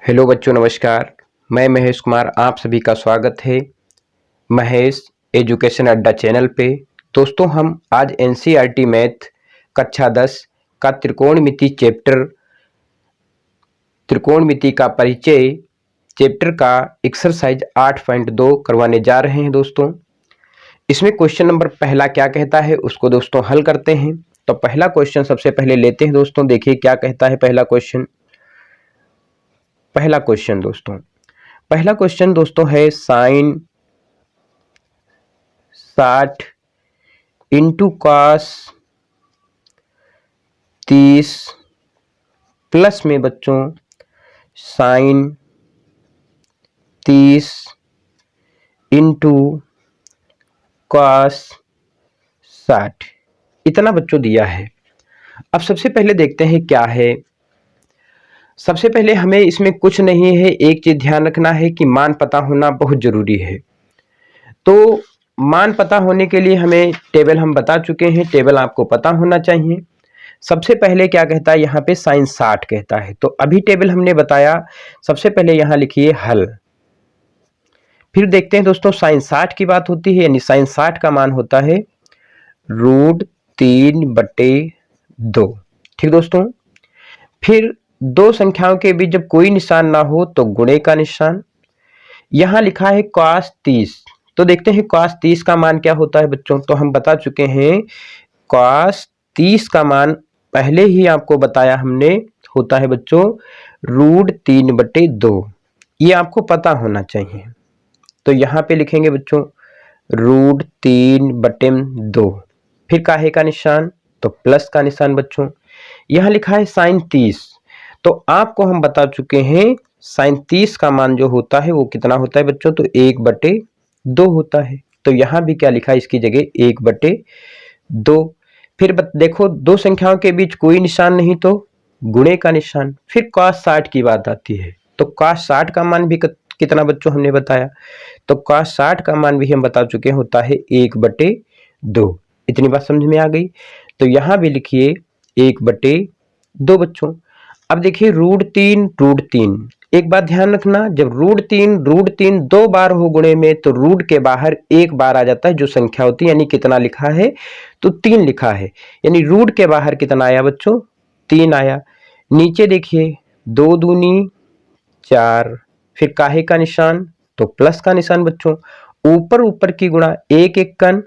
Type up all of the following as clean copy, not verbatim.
Hello बच्चों, नमस्कार। मैं महेश कुमार, आप सभी का स्वागत है महेश एजुकेशन अड्डा चैनल पे। दोस्तों, हम आज एनसीईआरटी मैथ कक्षा 10 का त्रिकोणमिति चैप्टर त्रिकोणमिति का परिचय चैप्टर का एक्सरसाइज 8.2 करवाने जा रहे हैं। दोस्तों, इसमें क्वेश्चन नंबर पहला क्या कहता है उसको दोस्तों हल करते हैं। तो पहला क्वेश्चन सबसे पहले लेते हैं। दोस्तों देखिए क्या कहता है पहला क्वेश्चन दोस्तों है साइन 60 इंटू कॉस 30 प्लस में बच्चों साइन 30 इंटू कॉस 60 इतना बच्चों दिया है। अब सबसे पहले देखते हैं क्या है। सबसे पहले हमें इसमें कुछ नहीं है, एक चीज ध्यान रखना है कि मान पता होना बहुत जरूरी है। तो मान पता होने के लिए हमें टेबल हम बता चुके हैं, टेबल आपको पता होना चाहिए। सबसे पहले क्या कहता है यहाँ पे साइन 60 कहता है, तो अभी टेबल हमने बताया। सबसे पहले यहाँ लिखिए हल। फिर देखते हैं दोस्तों साइन 60 की बात होती है, यानी साइन 60 का मान होता है √3/2। ठीक दोस्तों। फिर दो संख्याओं के बीच जब कोई निशान ना हो तो गुणे का निशान। यहां लिखा है cos 30, तो देखते हैं cos 30 का मान क्या होता है बच्चों। तो हम बता चुके हैं cos 30 का मान पहले ही आपको बताया हमने, होता है बच्चों √3/2। ये आपको पता होना चाहिए। तो यहाँ पे लिखेंगे बच्चों √3/2। फिर काहे का निशान, तो प्लस का निशान बच्चों। यहाँ लिखा है साइन 30, तो आपको हम बता चुके हैं साइन 30 का मान जो होता है वो कितना होता है बच्चों, तो 1/2 होता है। तो यहाँ भी क्या लिखा है इसकी जगह 1/2। फिर देखो दो संख्याओं के बीच कोई निशान नहीं तो गुणे का निशान। फिर cos 60 की बात आती है, तो cos 60 का मान भी कितना बच्चों हमने बताया, तो cos 60 का मान भी हम बता चुके हैं होता है 1/2। इतनी बात समझ में आ गई। तो यहाँ भी लिखिए 1/2 बच्चों। अब देखिए √3 एक बात ध्यान रखना, जब √3 दो बार हो गुणे में तो रूट के बाहर एक बार आ जाता है जो संख्या होती है, यानी कितना लिखा है, तो 3 लिखा है, यानी रूट के बाहर कितना आया बच्चों, 3 आया। नीचे देखिए 2 दूनी 4, फिर काहे का निशान, तो प्लस का निशान बच्चों। ऊपर की गुणा 1 एकन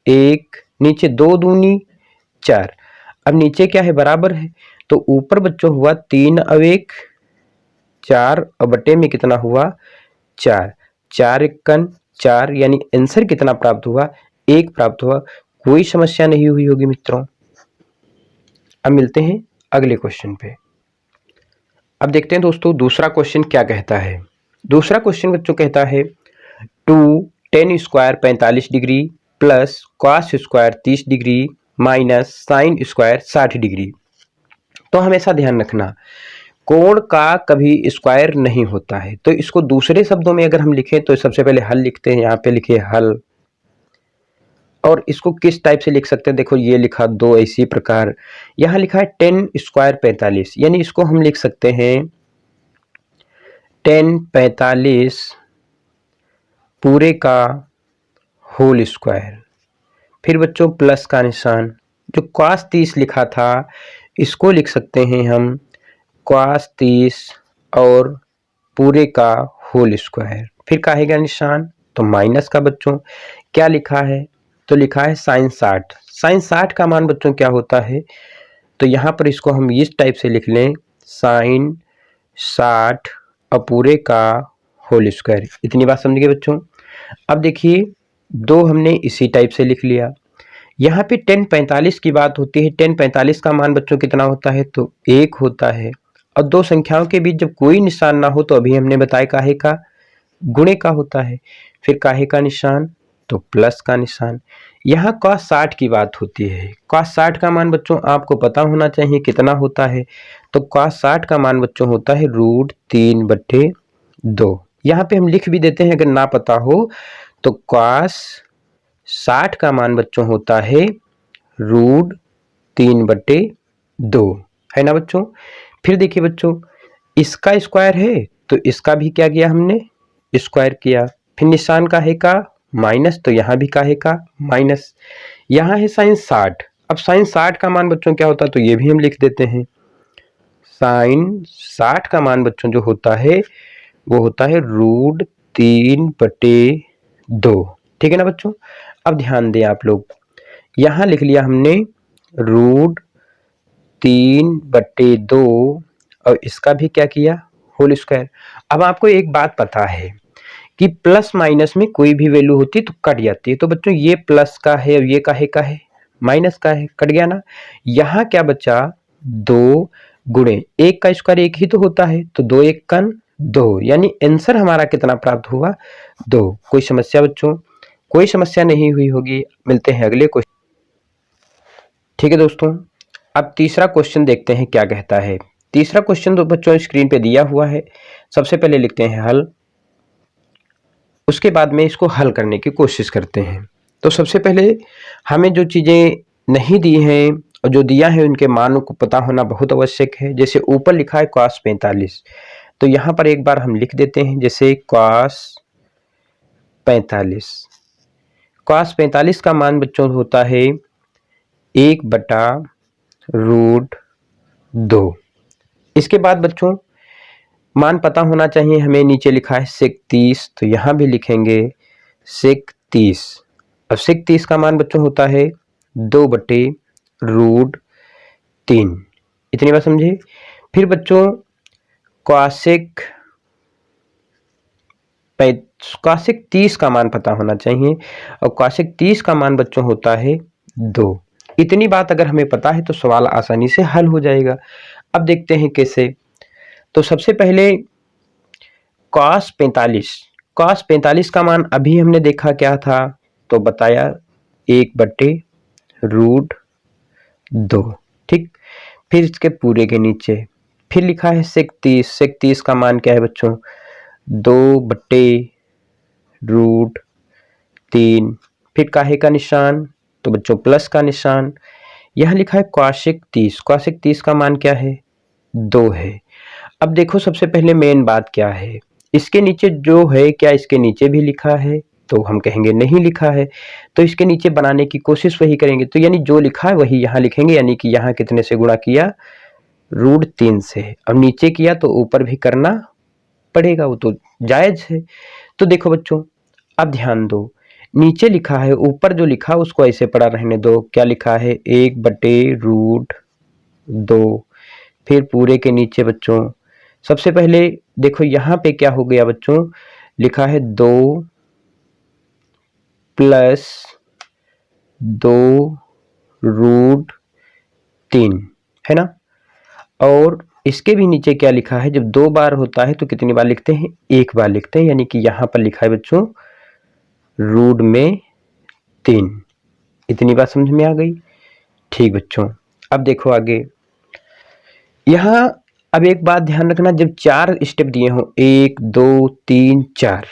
1, नीचे 2 दूनी 4। अब नीचे क्या है, बराबर है, तो ऊपर बच्चों हुआ 3 और 1 4 और बटे में कितना हुआ 4, 4 एकन 4, यानी आंसर कितना प्राप्त हुआ, 1 प्राप्त हुआ। कोई समस्या नहीं हुई होगी मित्रों। अब मिलते हैं अगले क्वेश्चन पे। अब देखते हैं दोस्तों दूसरा क्वेश्चन क्या कहता है। दूसरा क्वेश्चन बच्चों कहता है 2 tan square 45 degree plus cos square 30 degree minus sine square 60 degree. तो हमेशा ध्यान रखना कोण का कभी स्क्वायर नहीं होता है। तो इसको दूसरे शब्दों में अगर हम लिखें तो सबसे पहले हल लिखते हैं। यहाँ पे लिखिए हल, और इसको किस टाइप से लिख सकते हैं, देखो ये लिखा दो इसी प्रकार। यहाँ लिखा है tan स्क्वायर 45, यानी इसको हम लिख सकते हैं tan 45 पूरे का होल स्क्वायर। फिर बच्चों प्लस का निशान, जो cos 30 लिखा था इसको लिख सकते हैं हम cos 30 और पूरे का होल स्क्वायर। फिर काहे का निशान, तो माइनस का बच्चों। क्या लिखा है, तो लिखा है साइन 60। साइन 60 का मान बच्चों क्या होता है, तो यहाँ पर इसको हम इस टाइप से लिख लें साइन 60 और पूरे का होल स्क्वायर। इतनी बात समझ गए बच्चों। अब देखिए दो हमने इसी टाइप से लिख लिया। यहाँ पे tan 45 की बात होती है। tan 45 का मान बच्चों कितना होता है, तो 1 होता है। और दो संख्याओं के बीच जब कोई निशान ना हो तो अभी हमने बताया काहे का, गुणे का होता है। फिर काहे का निशान, तो प्लस का निशान। यहाँ cos 60 की बात होती है। cos 60 का मान बच्चों आपको पता होना चाहिए कितना होता है, तो cos 60 का मान बच्चों होता है √3/2। यहाँ पे हम लिख भी देते हैं अगर ना पता हो, तो cos 60 का मान बच्चों होता है √3/2, है ना बच्चों। फिर देखिए बच्चों इसका स्क्वायर है तो इसका भी क्या किया हमने, स्क्वायर किया। फिर निशान का है का माइनस, तो यहाँ भी का है का माइनस। यहाँ है साइन 60। अब साइन 60 का मान बच्चों क्या होता है, तो ये भी हम लिख देते हैं। साइन 60 का मान बच्चों जो होता है वो होता है √3/2। ठीक है ना बच्चों। अब ध्यान दें आप लोग, यहां लिख लिया हमने √3/2 और इसका भी क्या किया, होल स्क्वायर। अब आपको एक बात पता है कि प्लस माइनस में कोई भी वैल्यू होती तो कट जाती है। तो बच्चों ये प्लस का है और ये का है माइनस का है, कट गया ना। यहाँ क्या बचा, 2 गुणे 1 का स्क्वायर 1 ही तो होता है, तो 2 1 कन 2, यानी आंसर हमारा कितना प्राप्त हुआ, 2। कोई समस्या बच्चों, कोई समस्या नहीं हुई होगी। मिलते हैं अगले क्वेश्चन। ठीक है दोस्तों, अब तीसरा क्वेश्चन देखते हैं क्या कहता है। तीसरा क्वेश्चन तो बच्चों स्क्रीन पे दिया हुआ है। सबसे पहले लिखते हैं हल, उसके बाद में इसको हल करने की कोशिश करते हैं। तो सबसे पहले हमें जो चीजें नहीं दी हैं और जो दिया है उनके मानों को पता होना बहुत आवश्यक है। जैसे ऊपर लिखा है cos 45, तो यहाँ पर एक बार हम लिख देते हैं, जैसे cos 45। cos 45 का मान बच्चों होता है 1/√2। इसके बाद बच्चों मान पता होना चाहिए हमें। नीचे लिखा है sec 30, तो यहाँ भी लिखेंगे sec 30। अब sec 30 का मान बच्चों होता है 2/√3। इतनी बात समझे। फिर बच्चों cosec 30 का मान पता होना चाहिए और cosec 30 का मान बच्चों होता है 2। इतनी बात अगर हमें पता है तो सवाल आसानी से हल हो जाएगा। अब देखते हैं कैसे। तो सबसे पहले cos 45 का मान अभी हमने देखा क्या था, तो बताया 1/√2। ठीक, फिर इसके पूरे के नीचे फिर लिखा है sec 30 का मान क्या है बच्चों, 2/√3। फिर काहे का निशान, तो बच्चों प्लस का निशान। यह लिखा है cosec 30 का मान क्या है, 2 है। अब देखो सबसे पहले मेन बात क्या है, इसके नीचे जो है क्या इसके नीचे भी लिखा है, तो हम कहेंगे नहीं लिखा है। तो इसके नीचे बनाने की कोशिश वही करेंगे, तो यानी जो लिखा है वही यहाँ लिखेंगे। यानी कि यहाँ कितने से गुणा किया, √3 से। अब नीचे किया तो ऊपर भी करना पड़ेगा, वो तो जायज है। तो देखो बच्चों अब ध्यान दो, नीचे लिखा है, ऊपर जो लिखा उसको ऐसे पड़ा रहने दो। क्या लिखा है, 1/√2। फिर पूरे के नीचे बच्चों सबसे पहले देखो यहाँ पे क्या हो गया बच्चों, लिखा है 2 + 2√3 है ना। और इसके भी नीचे क्या लिखा है, जब 2 बार होता है तो कितनी बार लिखते हैं, 1 बार लिखते हैं। यानी कि यहाँ पर लिखा है बच्चों √3। इतनी बात समझ में आ गई। ठीक बच्चों, अब देखो आगे। यहाँ अब एक बात ध्यान रखना, जब 4 स्टेप दिए हो 1 2 3 4,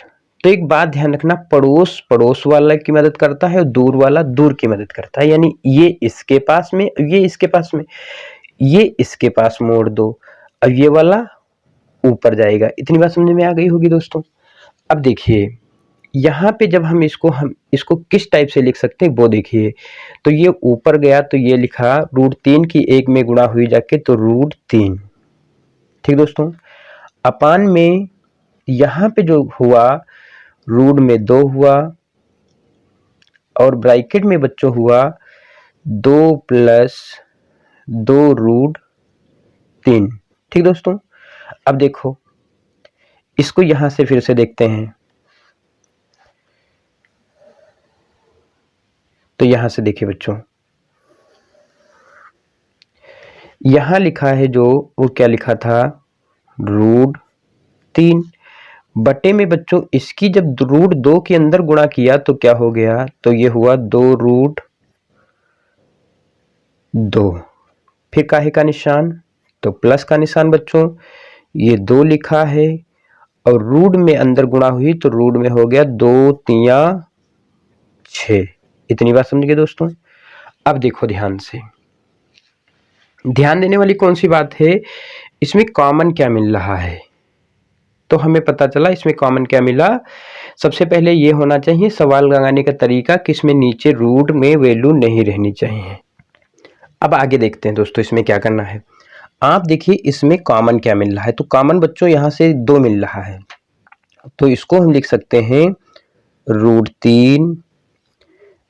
तो एक बात ध्यान रखना, पड़ोस वाला की मदद करता है और दूर वाला दूर की मदद करता है। यानी ये इसके पास में, ये इसके पास में, ये इसके पास मोड़ दो, अब ये वाला ऊपर जाएगा। इतनी बात समझ में आ गई होगी दोस्तों। अब देखिए यहाँ पे जब हम इसको किस टाइप से लिख सकते हैं वो देखिए। तो ये ऊपर गया तो ये लिखा √3 की 1 में गुणा हुई जाके तो √3। ठीक दोस्तों, अपान में यहाँ पे जो हुआ रूट में 2 हुआ और ब्रैकेट में बच्चों हुआ 2 + 2√3। ठीक दोस्तों, अब देखो इसको यहां से फिर से देखते हैं। तो यहां से देखिए बच्चों, यहां लिखा है जो, वो क्या लिखा था, √3 बटे में बच्चों इसकी जब √2 के अंदर गुणा किया तो क्या हो गया, तो ये हुआ 2√2। फिर काहे का निशान, तो प्लस का निशान बच्चों। ये 2 लिखा है और रूट में अंदर गुणा हुई तो रूट में हो गया 2 3 6। इतनी बात समझ गए दोस्तों। अब देखो ध्यान से, ध्यान देने वाली कौन सी बात है, इसमें कॉमन क्या मिल रहा है, तो हमें पता चला इसमें कॉमन क्या मिला। सबसे पहले ये होना चाहिए सवाल लगाने का तरीका कि इसमें नीचे रूट में वैल्यू नहीं रहनी चाहिए। अब आगे देखते हैं दोस्तों इसमें क्या करना है। आप देखिए इसमें कॉमन क्या मिल रहा है। तो कॉमन बच्चों यहाँ से 2 मिल रहा है, तो इसको हम लिख सकते हैं √3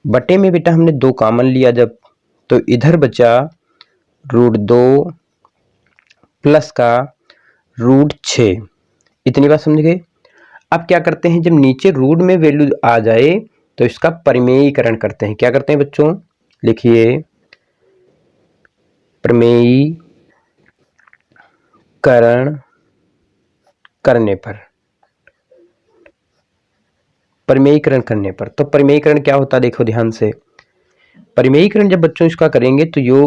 बटे में बेटा हमने 2 कॉमन लिया जब, तो इधर बचा √2 प्लस का √6। इतनी बात समझ गए। अब क्या करते हैं, जब नीचे रूट में वैल्यू आ जाए तो इसका परिमेयीकरण करते हैं। क्या करते हैं बच्चों, लिखिए परिमेयीकरण करने पर, परिमेयीकरण करने पर। तो परिमेयीकरण क्या होता है देखो ध्यान से। परिमेयीकरण जब बच्चों इसका करेंगे तो यो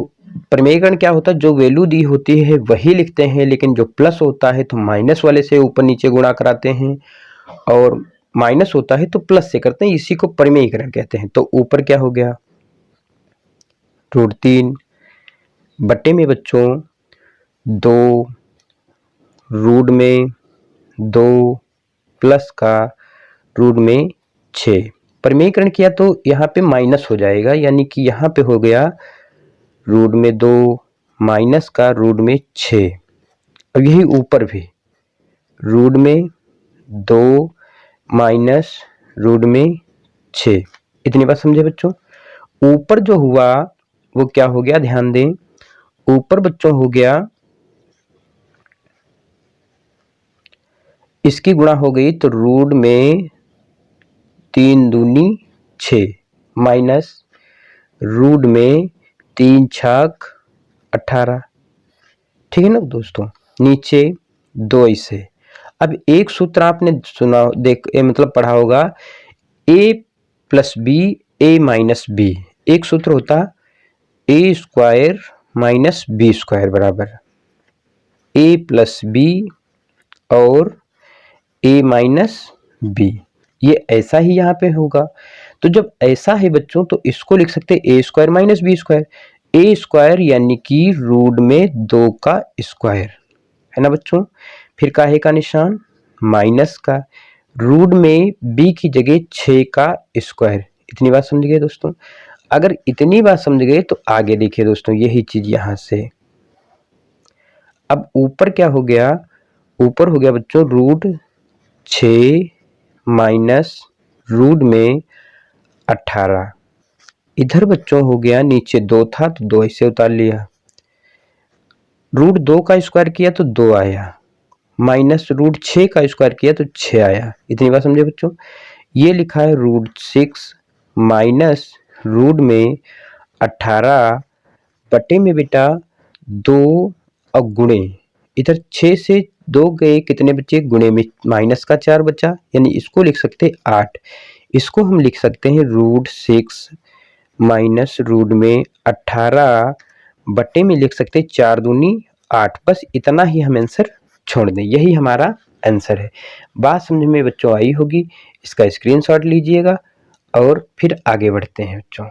परिमेयीकरण क्या होता है, जो वैल्यू दी होती है वही लिखते हैं, लेकिन जो प्लस होता है तो माइनस वाले से ऊपर नीचे गुणा कराते हैं, और माइनस होता है तो प्लस से करते हैं। इसी को परिमेयीकरण कहते हैं। तो ऊपर क्या हो गया √3 बटे में बच्चों 2 रूट में 2 प्लस का रूट में 6। परिमेयीकरण किया तो यहाँ पे माइनस हो जाएगा, यानी कि यहाँ पे हो गया रूट में 2 माइनस का रूट में 6। और यही ऊपर भी रूट में 2 माइनस रूट में 6। इतनी बात समझे बच्चों। ऊपर जो हुआ वो क्या हो गया, ध्यान दें। ऊपर बच्चों हो गया, इसकी गुणा हो गई तो रूट में 3 दूनी 6 माइनस रूट में 3 छक 18। ठीक है ना दोस्तों। नीचे 2 इसे। अब एक सूत्र आपने सुना मतलब पढ़ा होगा, a + b a - b। एक सूत्र होता a² - b² बराबर a + b और a - b। ये ऐसा ही यहाँ पे होगा। तो जब ऐसा है बच्चों तो इसको लिख सकते हैं a² - b²। a² यानी कि रूट में 2 का स्क्वायर है ना बच्चों। फिर काहे का निशान, माइनस का, रूट में b की जगह 6 का स्क्वायर। इतनी बात समझ गए दोस्तों। अगर इतनी बात समझ गए तो आगे देखिए दोस्तों, यही चीज यहां से। अब ऊपर क्या हो गया, ऊपर हो गया बच्चों √6 माइनस रूट में 18। इधर बच्चों हो गया, नीचे 2 था तो 2 ऐसे उतार लिया, √2 का स्क्वायर किया तो 2 आया, माइनस √6 का स्क्वायर किया तो 6 आया। इतनी बात समझे बच्चों। ये लिखा है √6 माइनस रूट में 18 बटे में बेटा 2 और गुणे, इधर 6 से 2 गए, कितने बचे, गुणे में माइनस का 4 बचा, यानी इसको लिख सकते हैं 8। इसको हम लिख सकते हैं √6 माइनस रूट में 18 बटे में लिख सकते हैं 4 दूनी 8। बस इतना ही हम आंसर छोड़ दें, यही हमारा आंसर है। बात समझ में बच्चों आई होगी। इसका स्क्रीनशॉट लीजिएगा और फिर आगे बढ़ते हैं बच्चों।